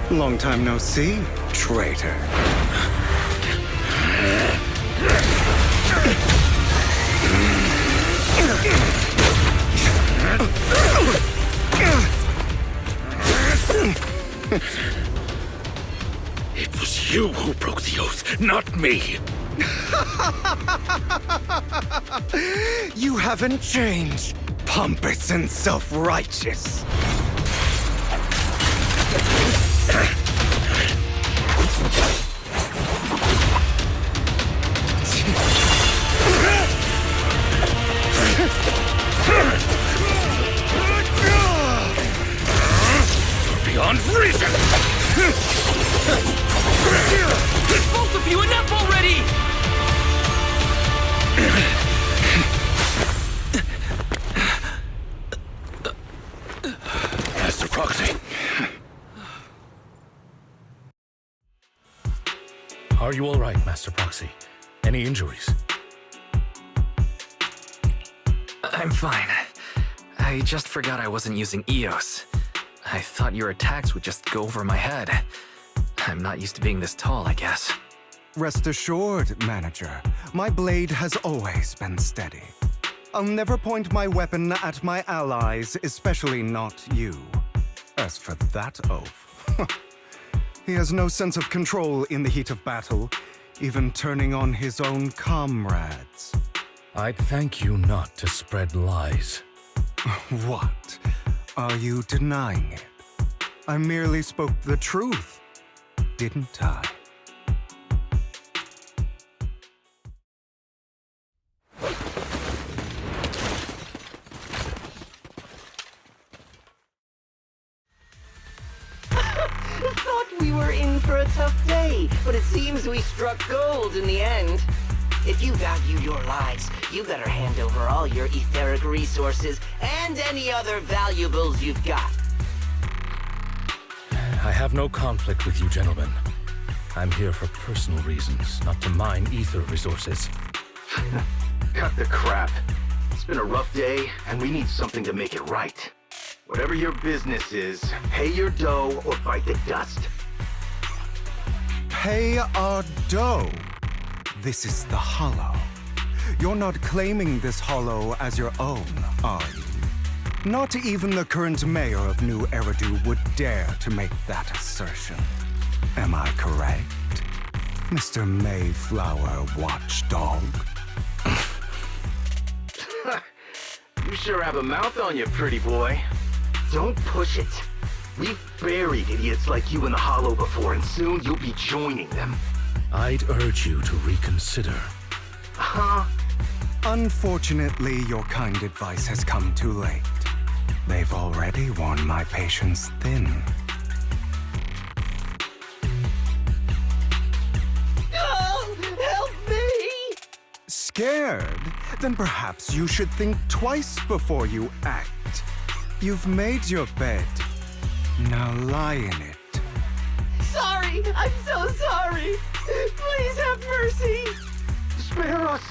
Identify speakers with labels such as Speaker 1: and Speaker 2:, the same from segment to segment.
Speaker 1: Long time no see, traitor.
Speaker 2: It was you who broke the oath, not me!
Speaker 1: You haven't changed, pompous and self-righteous.
Speaker 2: Beyond reason!
Speaker 3: Both of you, enough already!
Speaker 2: Master Proxy.
Speaker 4: Are you all right, Master Proxy? Any injuries?
Speaker 3: I'm fine. I just forgot I wasn't using EOS. I thought your attacks would just go over my head. I'm not used to being this tall, I guess.
Speaker 1: Rest assured, Manager, my blade has always been steady. I'll never point my weapon at my allies, especially not you. As for that oaf, he has no sense of control in the heat of battle, even turning on his own comrades.
Speaker 4: I'd thank you not to spread lies.
Speaker 1: What? Are you denying it? I merely spoke the truth, didn't I?
Speaker 5: Thought we were in for a tough day, but it seems we struck gold in the end. If you value your lives, you better hand over all your etheric resources and any other valuables you've got.
Speaker 4: I have no conflict with you, gentlemen. I'm here for personal reasons, not to mine ether resources.
Speaker 6: Cut the crap. It's been a rough day, and we need something to make it right. Whatever your business is, pay your dough or bite the dust.
Speaker 1: Pay our dough. This is the Hollow. You're not claiming this Hollow as your own, are you? Not even the current mayor of New Eridu would dare to make that assertion. Am I correct, Mr. Mayflower Watchdog?
Speaker 6: You sure have a mouth on you, pretty boy. Don't push it. We've buried idiots like you in the Hollow before, and soon you'll be joining them.
Speaker 4: I'd urge you to reconsider.
Speaker 6: Huh?
Speaker 1: Unfortunately, your kind advice has come too late. They've already worn my patience thin.
Speaker 5: Oh, help me!
Speaker 1: Scared? Then perhaps you should think twice before you act. You've made your bed. Now lie in it.
Speaker 5: Sorry, I'm so sorry. Please have mercy.
Speaker 6: Spare us!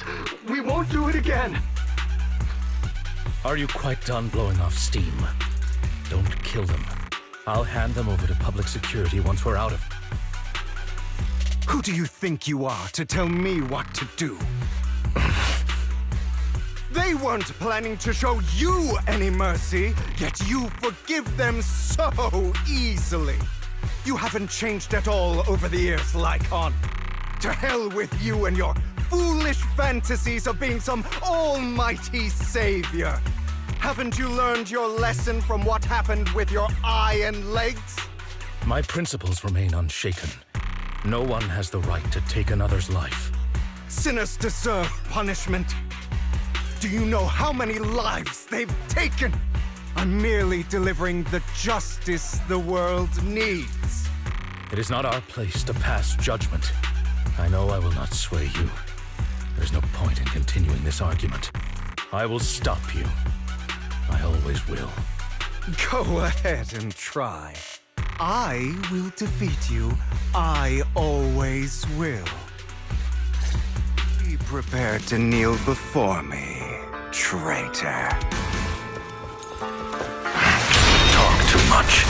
Speaker 6: We won't do it again!
Speaker 4: Are you quite done blowing off steam? Don't kill them. I'll hand them over to public security once we're out of...
Speaker 1: Who do you think you are to tell me what to do? They weren't planning to show you any mercy, yet you forgive them so easily. You haven't changed at all over the years, Lycon. To hell with you and your foolish fantasies of being some almighty savior. Haven't you learned your lesson from what happened with your eye and legs?
Speaker 4: My principles remain unshaken. No one has the right to take another's life.
Speaker 1: Sinners deserve punishment. Do you know how many lives they've taken? I'm merely delivering the justice the world needs.
Speaker 4: It is not our place to pass judgment. I know I will not sway you. There's no point in continuing this argument. I will stop you. I always will.
Speaker 1: Go ahead and try. I will defeat you. I always will. Be prepared to kneel before me, traitor.
Speaker 2: Talk too much.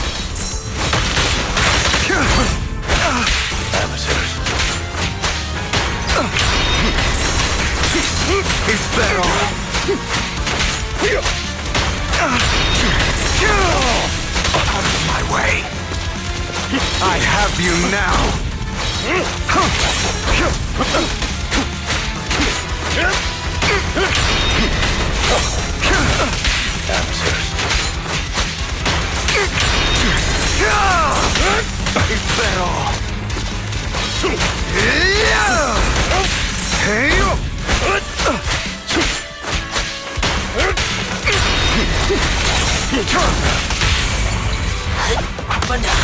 Speaker 1: I have you now! Is that all?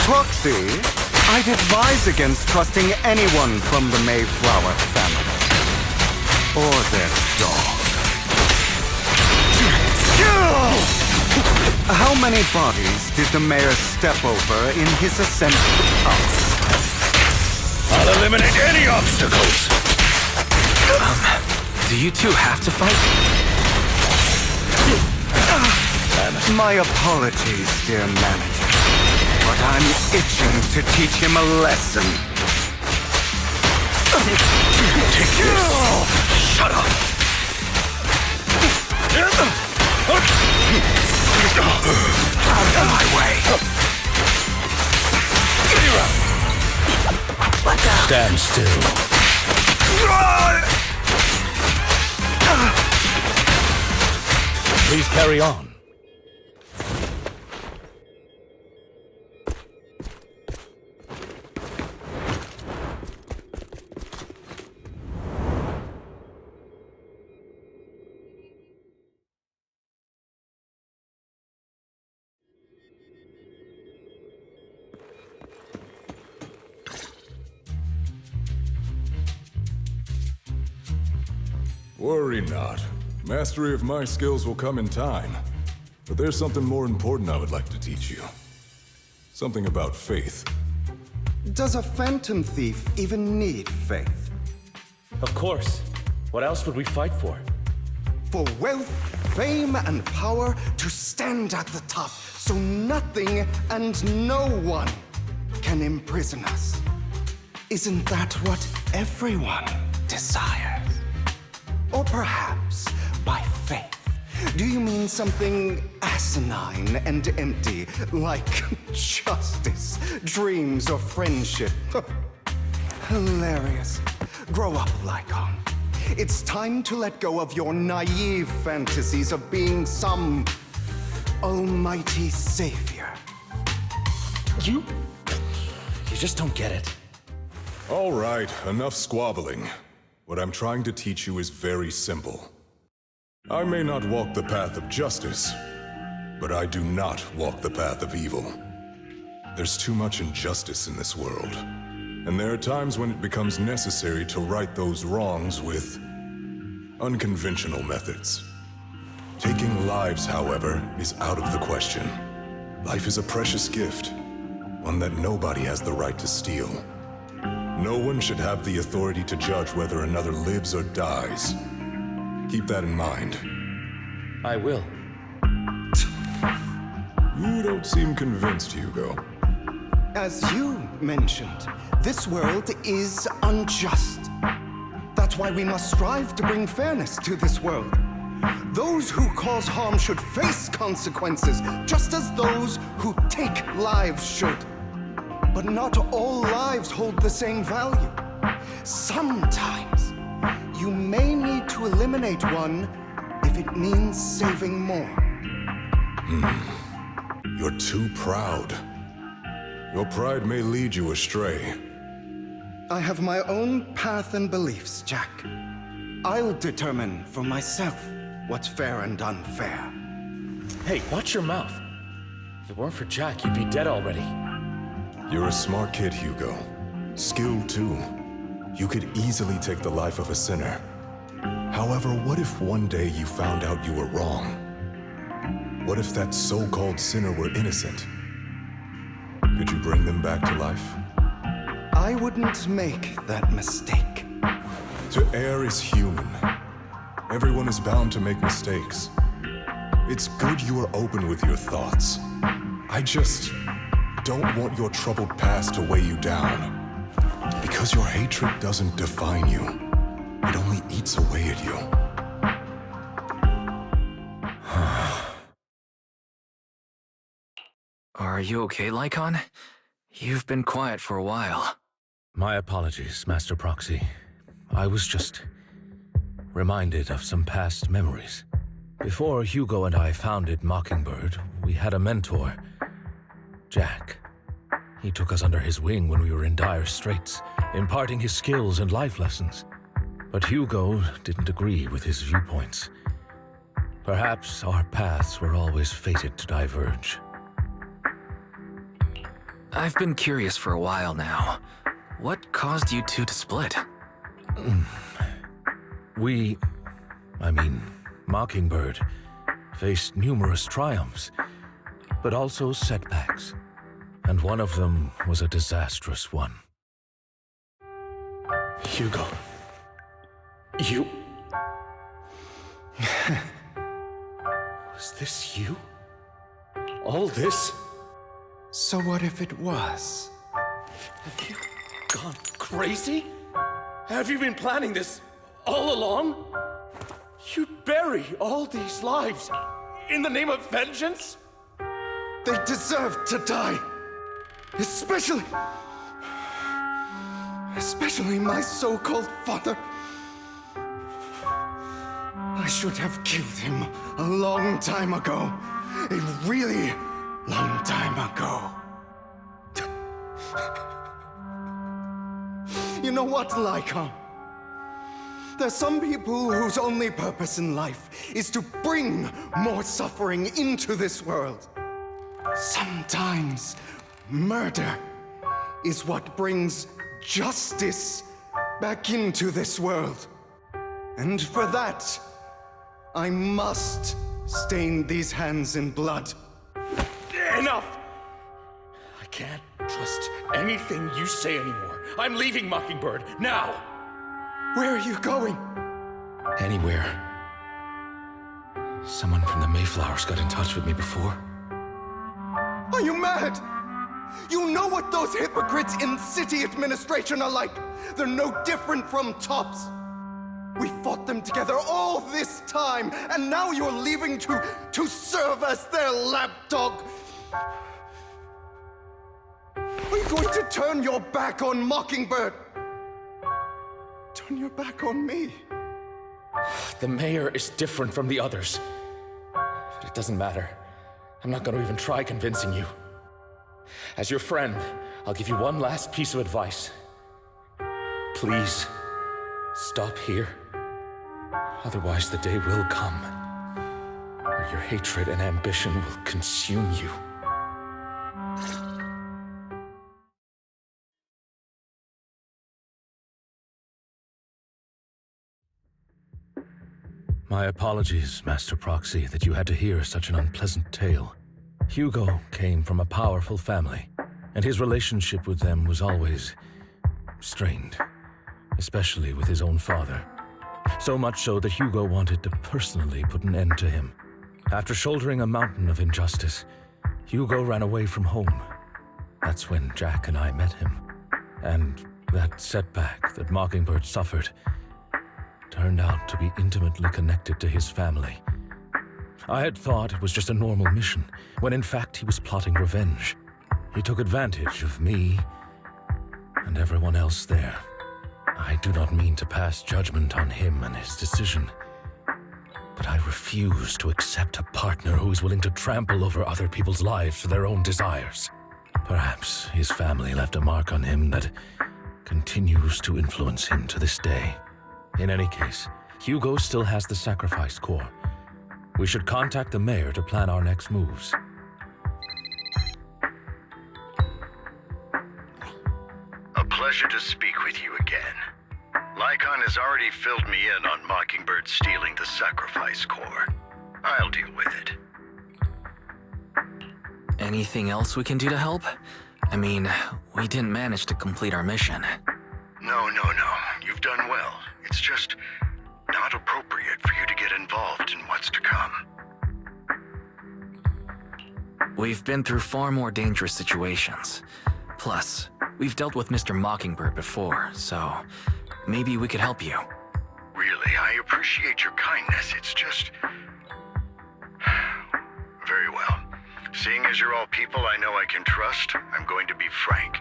Speaker 1: Proxy, I'd advise against trusting anyone from the Mayflower family. Or their dog. How many bodies did the mayor step over in his ascent to power?
Speaker 2: I'll eliminate any obstacles.
Speaker 3: Do you two have to fight?
Speaker 1: My apologies, dear manager. But I'm itching to teach him a lesson.
Speaker 2: Take this. Shut up.
Speaker 1: Out of my way.
Speaker 4: Stand still. Please carry on.
Speaker 7: Worry not. Mastery of my skills will come in time. But there's something more important I would like to teach you. Something about faith.
Speaker 1: Does a phantom thief even need faith?
Speaker 4: Of course. What else would we fight for?
Speaker 1: For wealth, fame, and power to stand at the top so nothing and no one can imprison us. Isn't that what everyone desires? Or perhaps, by faith, do you mean something asinine and empty, like justice, dreams, or friendship? Hilarious. Grow up, Lycon. It's time to let go of your naive fantasies of being some almighty savior.
Speaker 4: You just don't get it.
Speaker 7: All right, enough squabbling. What I'm trying to teach you is very simple. I may not walk the path of justice, but I do not walk the path of evil. There's too much injustice in this world, and there are times when it becomes necessary to right those wrongs with unconventional methods. Taking lives, however, is out of the question. Life is a precious gift, one that nobody has the right to steal. No one should have the authority to judge whether another lives or dies. Keep that in mind.
Speaker 4: I will.
Speaker 7: You don't seem convinced, Hugo.
Speaker 1: As you mentioned, this world is unjust. That's why we must strive to bring fairness to this world. Those who cause harm should face consequences, just as those who take lives should. But not all lives hold the same value. Sometimes, you may need to eliminate one if it means saving more.
Speaker 7: You're too proud. Your pride may lead you astray.
Speaker 1: I have my own path and beliefs, Jack. I'll determine for myself what's fair and unfair.
Speaker 4: Hey, watch your mouth. If it weren't for Jack, you'd be dead already.
Speaker 7: You're a smart kid, Hugo. Skilled too. You could easily take the life of a sinner. However, what if one day you found out you were wrong? What if that so-called sinner were innocent? Could you bring them back to life?
Speaker 1: I wouldn't make that mistake.
Speaker 7: To err is human. Everyone is bound to make mistakes. It's good you are open with your thoughts. I just don't want your troubled past to weigh you down. Because your hatred doesn't define you. It only eats away at you.
Speaker 3: Are you okay, Lycon? You've been quiet for a while.
Speaker 4: My apologies, Master Proxy. I was just reminded of some past memories. Before Hugo and I founded Mockingbird, we had a mentor, Jack. He took us under his wing when we were in dire straits, imparting his skills and life lessons. But Hugo didn't agree with his viewpoints. Perhaps our paths were always fated to diverge.
Speaker 3: I've been curious for a while now. What caused you two to split?
Speaker 4: Mockingbird, faced numerous triumphs, but also setbacks. And one of them was a disastrous one.
Speaker 2: Hugo. You... Was this you? All this?
Speaker 1: So what if it was?
Speaker 2: Have you gone crazy? Have you been planning this all along? You bury all these lives in the name of vengeance?
Speaker 1: They deserve to die. Especially my so-called father. I should have killed him a long time ago. A really long time ago. You know what, Lycon? There's some people whose only purpose in life is to bring more suffering into this world. Sometimes murder is what brings justice back into this world. And for that, I must stain these hands in blood.
Speaker 2: Enough! I can't trust anything you say anymore. I'm leaving Mockingbird, now!
Speaker 1: Where are you going?
Speaker 4: Anywhere. Someone from the Mayflowers got in touch with me before.
Speaker 1: Are you mad? You know what those hypocrites in city administration are like. They're no different from tops. We fought them together all this time, and now you're leaving to serve as their lapdog. Are you going to turn your back on Mockingbird? Turn your back on me?
Speaker 2: The mayor is different from the others. But it doesn't matter. I'm not going to even try convincing you. As your friend, I'll give you one last piece of advice. Please, stop here. Otherwise, the day will come where your hatred and ambition will consume you.
Speaker 4: My apologies, Master Proxy, that you had to hear such an unpleasant tale. Hugo came from a powerful family, and his relationship with them was always strained, especially with his own father. So much so that Hugo wanted to personally put an end to him. After shouldering a mountain of injustice, Hugo ran away from home. That's when Jack and I met him. And that setback that Mockingbird suffered turned out to be intimately connected to his family. I had thought it was just a normal mission, when in fact he was plotting revenge. He took advantage of me and everyone else there. I do not mean to pass judgment on him and his decision, but I refuse to accept a partner who is willing to trample over other people's lives for their own desires. Perhaps his family left a mark on him that continues to influence him to this day. In any case, Hugo still has the sacrifice core. We should contact the mayor to plan our next moves.
Speaker 8: A pleasure to speak with you again. Lycon has already filled me in on Mockingbird stealing the sacrifice core. I'll deal with it.
Speaker 3: Anything else we can do to help? I mean, we didn't manage to complete our mission.
Speaker 8: No. You've done well. It's just not appropriate for you to get involved in what's to come.
Speaker 3: We've been through far more dangerous situations. Plus, we've dealt with Mr. Mockingbird before, so maybe we could help you.
Speaker 8: Really, I appreciate your kindness. It's just... Very well. Seeing as you're all people I know I can trust, I'm going to be frank.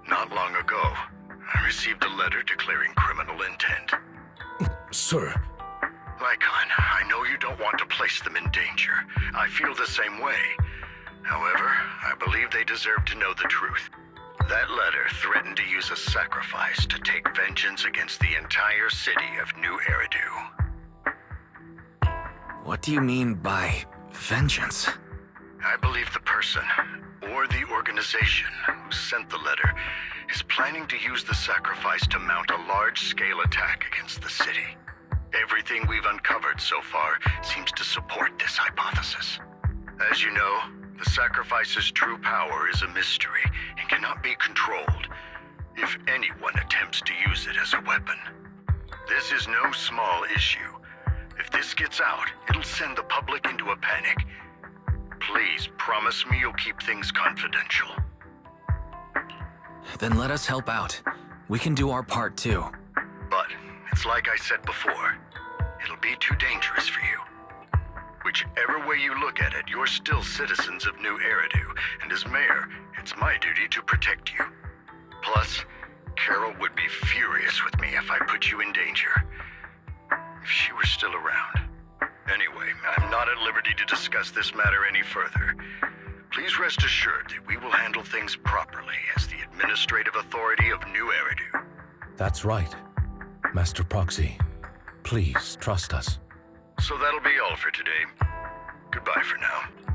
Speaker 8: Not long ago, I received a letter declaring criminal intent.
Speaker 4: Sir,
Speaker 8: Lycon, I know you don't want to place them in danger. I feel the same way. However, I believe they deserve to know the truth. That letter threatened to use a sacrifice to take vengeance against the entire city of New Eridu.
Speaker 3: What do you mean by vengeance?
Speaker 8: I believe the person, or the organization, who sent the letter is planning to use the sacrifice to mount a large-scale attack against the city. Everything we've uncovered so far seems to support this hypothesis. As you know, the sacrifice's true power is a mystery and cannot be controlled if anyone attempts to use it as a weapon. This is no small issue. If this gets out, it'll send the public into a panic. Please promise me you'll keep things confidential.
Speaker 3: Then let us help out. We can do our part too.
Speaker 8: But it's like I said before, it'll be too dangerous for you. Whichever way you look at it, you're still citizens of New Eridu, and as mayor, it's my duty to protect you. Plus, Carol would be furious with me if I put you in danger. If she were still around. Anyway, I'm not at liberty to discuss this matter any further. Please rest assured that we will handle things properly as the administrative authority of New Eridu.
Speaker 4: that's right. Master Proxy, please trust us.
Speaker 8: So that'll be all for today. Goodbye for now.